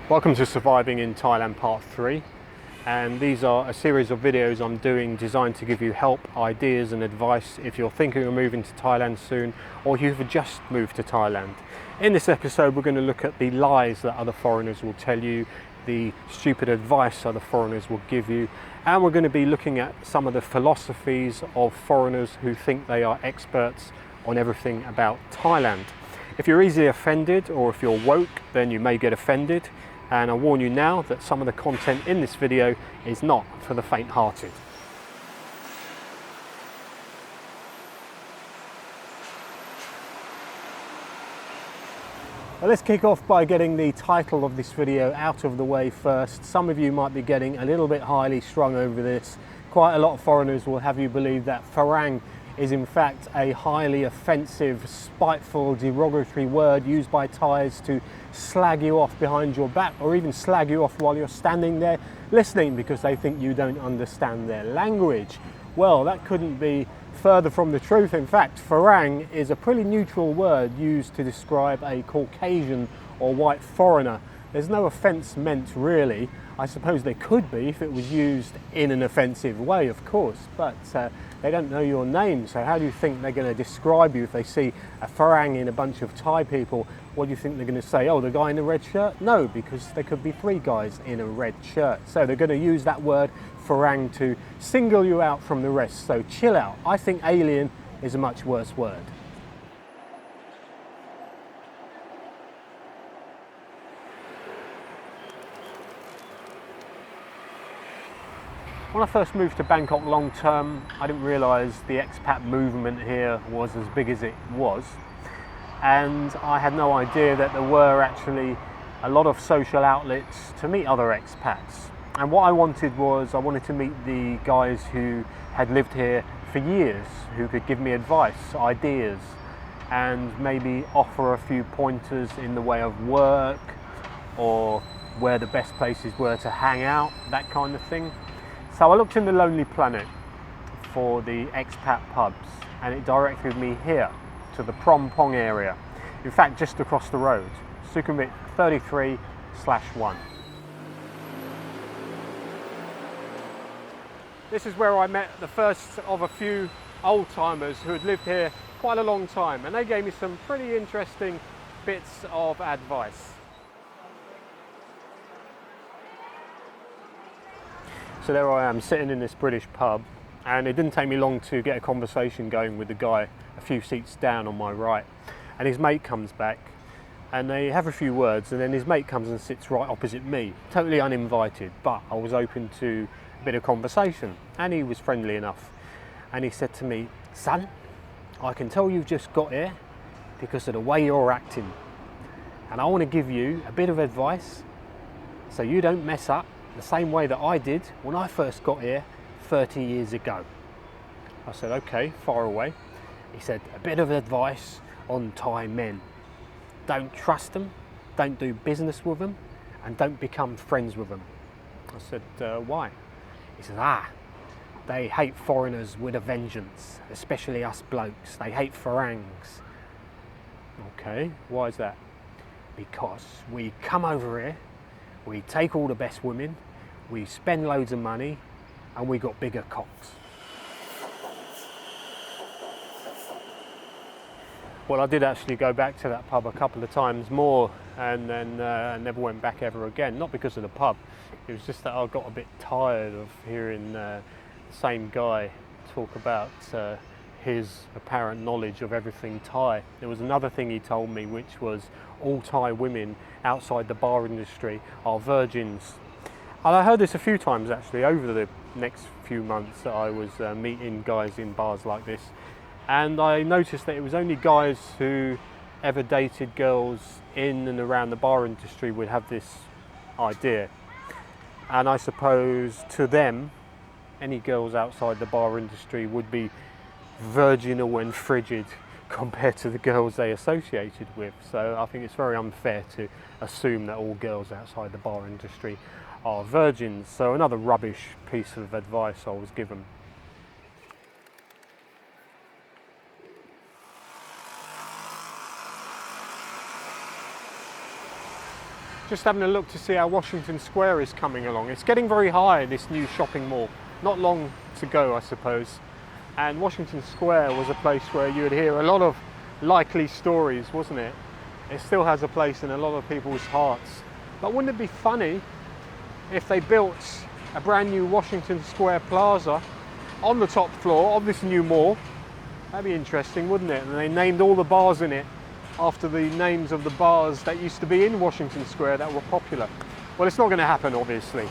Welcome to Surviving in Thailand Part 3, and these are a series of videos I'm doing designed to give you help, ideas and advice if you're thinking of moving to Thailand soon or you've just moved to Thailand. In this episode we're going to look at the lies that other foreigners will tell you, the stupid advice other foreigners will give you, and we're going to be looking at some of the philosophies of foreigners who think they are experts on everything about Thailand. If you're easily offended or if you're woke, then you may get offended. And I warn you now that some of the content in this video is not for the faint-hearted. Well, let's kick off by getting the title of this video out of the way first. Some of you might be getting a little bit highly strung over this. Quite a lot of foreigners will have you believe that Farang is in fact a highly offensive, spiteful, derogatory word used by Thais to slag you off behind your back, or even slag you off while you're standing there listening because they think you don't understand their language. Well, that couldn't be further from the truth. In fact, Farang is a pretty neutral word used to describe a Caucasian or white foreigner. There's no offence meant really. I suppose there could be if it was used in an offensive way, of course, but they don't know your name, so how do you think they're going to describe you if they see a Farang in a bunch of Thai people? What do you think they're going to say? Oh, the guy in the red shirt? No, because there could be three guys in a red shirt. So they're going to use that word Farang to single you out from the rest. So chill out. I think alien is a much worse word. When I first moved to Bangkok long term, I didn't realise the expat movement here was as big as it was. And I had no idea that there were actually a lot of social outlets to meet other expats. And what I wanted was, I wanted to meet the guys who had lived here for years, who could give me advice, ideas, and maybe offer a few pointers in the way of work or where the best places were to hang out, that kind of thing. So I looked in the Lonely Planet for the expat pubs, and it directed me here to the Prom Pong area. In fact, just across the road, Sukhumvit 33/1. This is where I met the first of a few old timers who had lived here quite a long time, and they gave me some pretty interesting bits of advice. So there I am, sitting in this British pub, and it didn't take me long to get a conversation going with the guy a few seats down on my right. And his mate comes back, and they have a few words, and then his mate comes and sits right opposite me, totally uninvited, but I was open to a bit of conversation, and he was friendly enough. And he said to me, "Son, I can tell you've just got here because of the way you're acting, and I want to give you a bit of advice so you don't mess up the same way that I did when I first got here 30 years ago." I said, "Okay, far away." He said, "A bit of advice on Thai men. Don't trust them, don't do business with them, and don't become friends with them." I said, "Why?" He said, they hate foreigners with a vengeance, especially us blokes. They hate Farangs." Okay, why is that? "Because we come over here, we take all the best women, we spend loads of money, and we got bigger cocks." Well, I did actually go back to that pub a couple of times more, and then never went back ever again. Not because of the pub, it was just that I got a bit tired of hearing the same guy talk about his apparent knowledge of everything Thai. There was another thing he told me, which was all Thai women outside the bar industry are virgins. And I heard this a few times actually over the next few months that I was meeting guys in bars like this. And I noticed that it was only guys who ever dated girls in and around the bar industry would have this idea. And I suppose to them, any girls outside the bar industry would be virginal and frigid compared to the girls they associated with. So I think it's very unfair to assume that all girls outside the bar industry are virgins. So another rubbish piece of advice I was given. Just having a look to see how Washington Square is coming along. It's getting very high, this new shopping mall. Not long to go, I suppose. And Washington Square was a place where you would hear a lot of likely stories, wasn't it? It still has a place in a lot of people's hearts. But wouldn't it be funny if they built a brand new Washington Square Plaza on the top floor of this new mall? That'd be interesting, wouldn't it? And they named all the bars in it after the names of the bars that used to be in Washington Square that were popular. Well, it's not going to happen, obviously.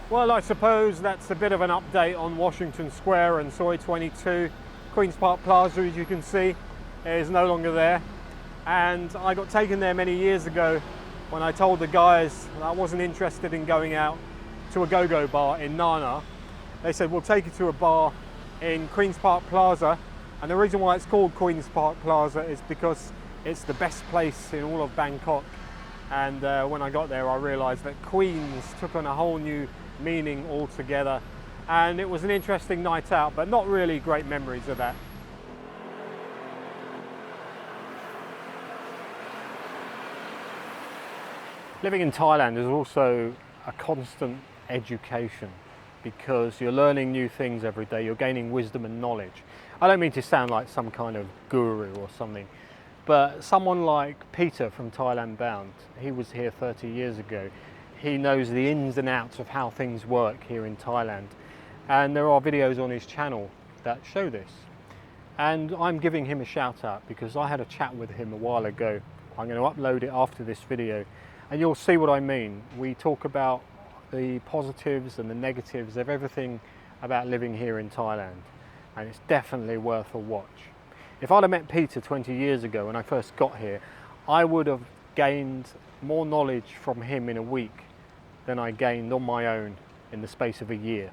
Well, I suppose that's a bit of an update on Washington Square and Soi 22. Queen's Park Plaza, as you can see, is no longer there. And I got taken there many years ago when I told the guys that I wasn't interested in going out to a go-go bar in Nana. They said, we'll take you to a bar in Queen's Park Plaza. And the reason why it's called Queen's Park Plaza is because it's the best place in all of Bangkok. And when I got there, I realized that Queens took on a whole new meaning altogether, and it was an interesting night out, but not really great memories of that. Living in Thailand is also a constant education because you're learning new things every day, you're gaining wisdom and knowledge. I don't mean to sound like some kind of guru or something, but someone like Peter from Thailand Bound, he was here 30 years ago. He knows the ins and outs of how things work here in Thailand. And there are videos on his channel that show this. And I'm giving him a shout out because I had a chat with him a while ago. I'm going to upload it after this video and you'll see what I mean. We talk about the positives and the negatives of everything about living here in Thailand. And it's definitely worth a watch. If I'd have met Peter 20 years ago when I first got here, I would have gained more knowledge from him in a week than I gained on my own in the space of a year.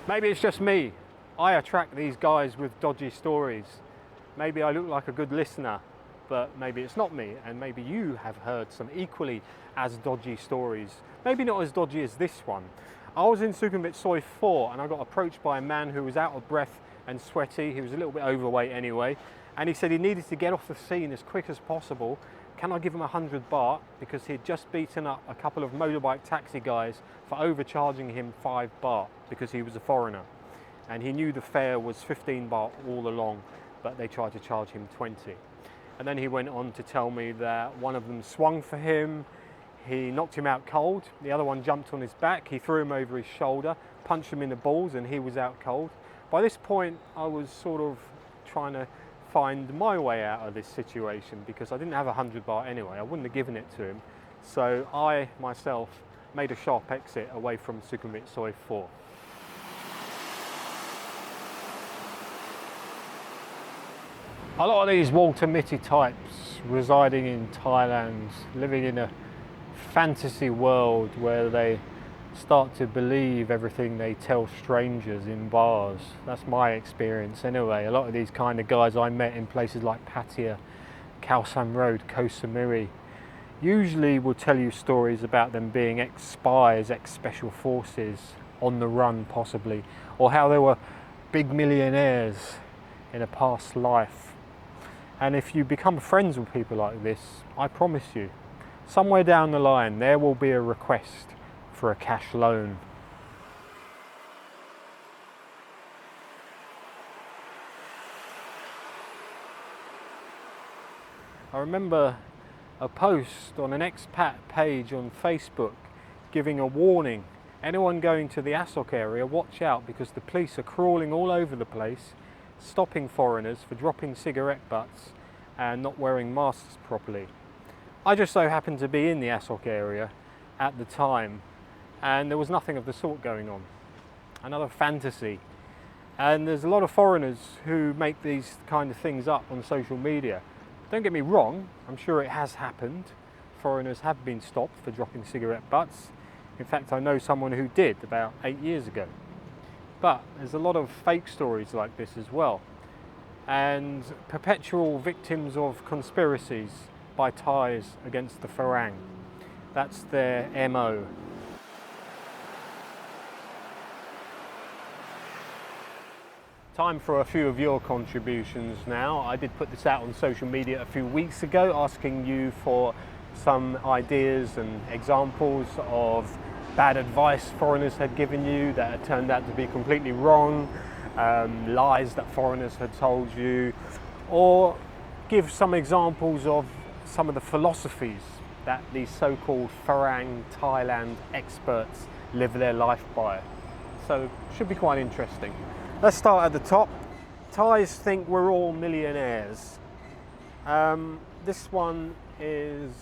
Maybe it's just me. I attract these guys with dodgy stories. Maybe I look like a good listener, but maybe it's not me, and maybe you have heard some equally as dodgy stories. Maybe not as dodgy as this one. I was in Sukhumvit Soi 4 and I got approached by a man who was out of breath and sweaty. He was a little bit overweight anyway, and he said he needed to get off the scene as quick as possible. Can I give him 100 baht? Because he'd just beaten up a couple of motorbike taxi guys for overcharging him 5 baht because he was a foreigner. And he knew the fare was 15 baht all along, but they tried to charge him 20. And then he went on to tell me that one of them swung for him, he knocked him out cold, the other one jumped on his back, he threw him over his shoulder, punched him in the balls, and he was out cold. By this point, I was sort of trying to find my way out of this situation because I didn't have 100 baht anyway, I wouldn't have given it to him. So I, myself, made a sharp exit away from Sukhumvit Soi 4. A lot of these Walter Mitty types residing in Thailand, living in a fantasy world where they start to believe everything they tell strangers in bars. That's my experience anyway. A lot of these kind of guys I met in places like Pattaya, Khao San Road, Koh Samui, usually will tell you stories about them being ex-spies, ex-special forces, on the run possibly, or how they were big millionaires in a past life. And if you become friends with people like this, I promise you, somewhere down the line there will be a request for a cash loan. I remember a post on an expat page on Facebook giving a warning. Anyone going to the Asok area, watch out, because the police are crawling all over the place, stopping foreigners for dropping cigarette butts and not wearing masks properly. I just so happened to be in the Asok area at the time, and there was nothing of the sort going on. Another fantasy. And there's a lot of foreigners who make these kind of things up on social media. Don't get me wrong, I'm sure it has happened. Foreigners have been stopped for dropping cigarette butts. In fact, I know someone who did about 8 years ago. But there's a lot of fake stories like this as well. And perpetual victims of conspiracies by Thais against the Farang. That's their MO. Time for a few of your contributions now. I did put this out on social media a few weeks ago, asking you for some ideas and examples of bad advice foreigners had given you that had turned out to be completely wrong, lies that foreigners had told you, or give some examples of some of the philosophies that these so-called Farang Thailand experts live their life by. So should be quite interesting. Let's start at the top. Thais think we're all millionaires. This one is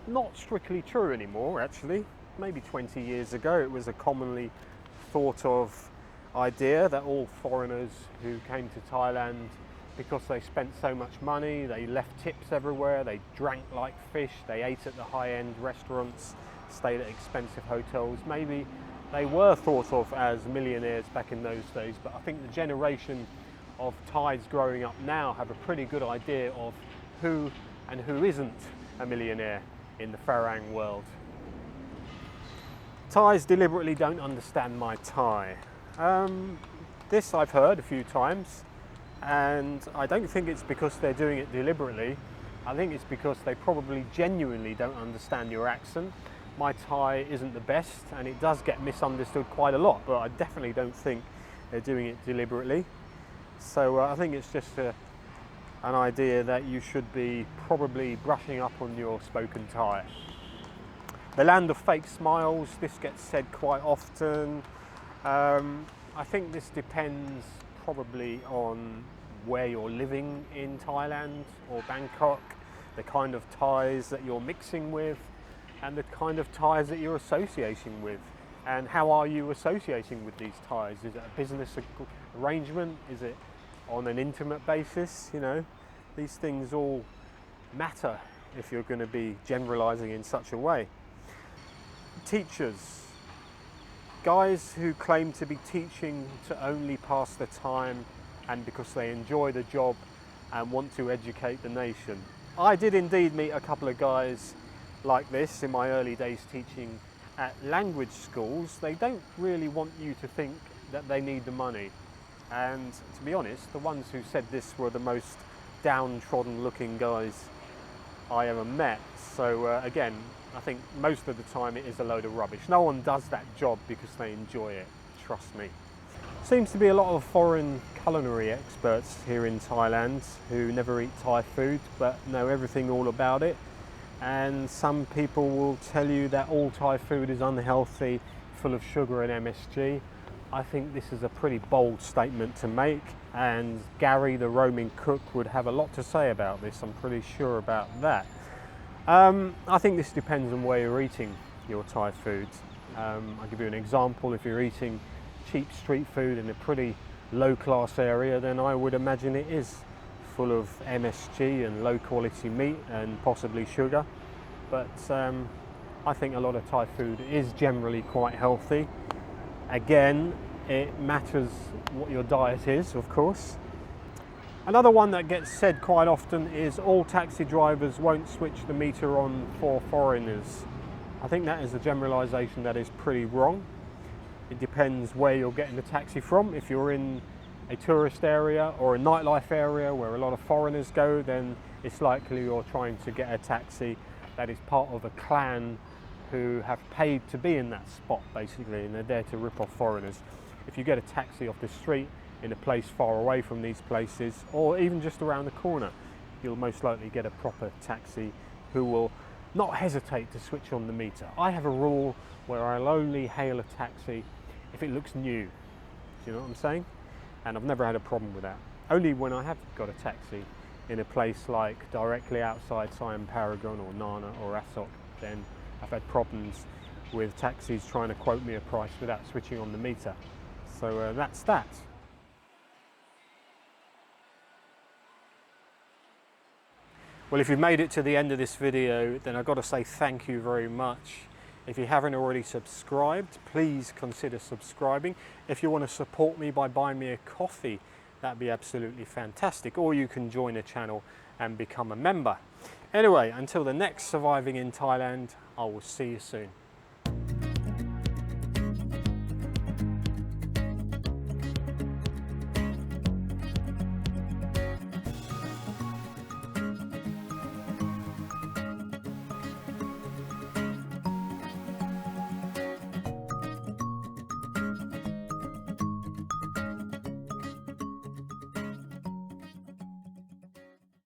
not strictly true anymore, actually. Maybe 20 years ago it was a commonly thought of idea that all foreigners who came to Thailand, because they spent so much money, they left tips everywhere, they drank like fish, they ate at the high-end restaurants, stayed at expensive hotels, maybe they were thought of as millionaires back in those days. But I think the generation of Thais growing up now have a pretty good idea of who and who isn't a millionaire in the Farang world. Thais deliberately don't understand my Thai. This I've heard a few times, and I don't think it's because they're doing it deliberately. I think it's because they probably genuinely don't understand your accent. My Thai isn't the best, and it does get misunderstood quite a lot, but I definitely don't think they're doing it deliberately. So I think it's just an idea that you should be probably brushing up on your spoken Thai. The land of fake smiles, this gets said quite often. I think this depends probably on where you're living in Thailand or Bangkok, the kind of Thais that you're mixing with, and the kind of Thais that you're associating with. And how are you associating with these Thais? Is it a business arrangement? Is it on an intimate basis? You know, these things all matter if you're going to be generalizing in such a way. Teachers. Guys who claim to be teaching to only pass the time and because they enjoy the job and want to educate the nation. I did indeed meet a couple of guys like this in my early days teaching at language schools. They don't really want you to think that they need the money. And to be honest, the ones who said this were the most downtrodden looking guys I ever met. So again, I think most of the time it is a load of rubbish. No one does that job because they enjoy it, trust me. Seems to be a lot of foreign culinary experts here in Thailand who never eat Thai food but know everything all about it. And some people will tell you that all Thai food is unhealthy, full of sugar and MSG. I think this is a pretty bold statement to make, and Gary, the roaming cook, would have a lot to say about this. I'm pretty sure about that. I think this depends on where you're eating your Thai food. I'll give you an example. If you're eating cheap street food in a pretty low class area, then I would imagine it is full of MSG and low quality meat and possibly sugar. But I think a lot of Thai food is generally quite healthy. Again, it matters what your diet is, of course. Another one that gets said quite often is all taxi drivers won't switch the meter on for foreigners. I think that is a generalisation that is pretty wrong. It depends where you're getting the taxi from. If you're in a tourist area or a nightlife area where a lot of foreigners go, then it's likely you're trying to get a taxi that is part of a clan who have paid to be in that spot, basically, and they're there to rip off foreigners. If you get a taxi off the street in a place far away from these places, or even just around the corner, you'll most likely get a proper taxi who will not hesitate to switch on the meter. I have a rule where I'll only hail a taxi if it looks new. Do you know what I'm saying? And I've never had a problem with that. Only when I have got a taxi in a place like directly outside Siam Paragon or Nana or Asok, then I've had problems with taxis trying to quote me a price without switching on the meter. So that's that. Well, if you've made it to the end of this video, then I've got to say thank you very much. If you haven't already subscribed, please consider subscribing. If you want to support me by buying me a coffee, that'd be absolutely fantastic. Or you can join a channel and become a member. Anyway, until the next Surviving in Thailand, I will see you soon.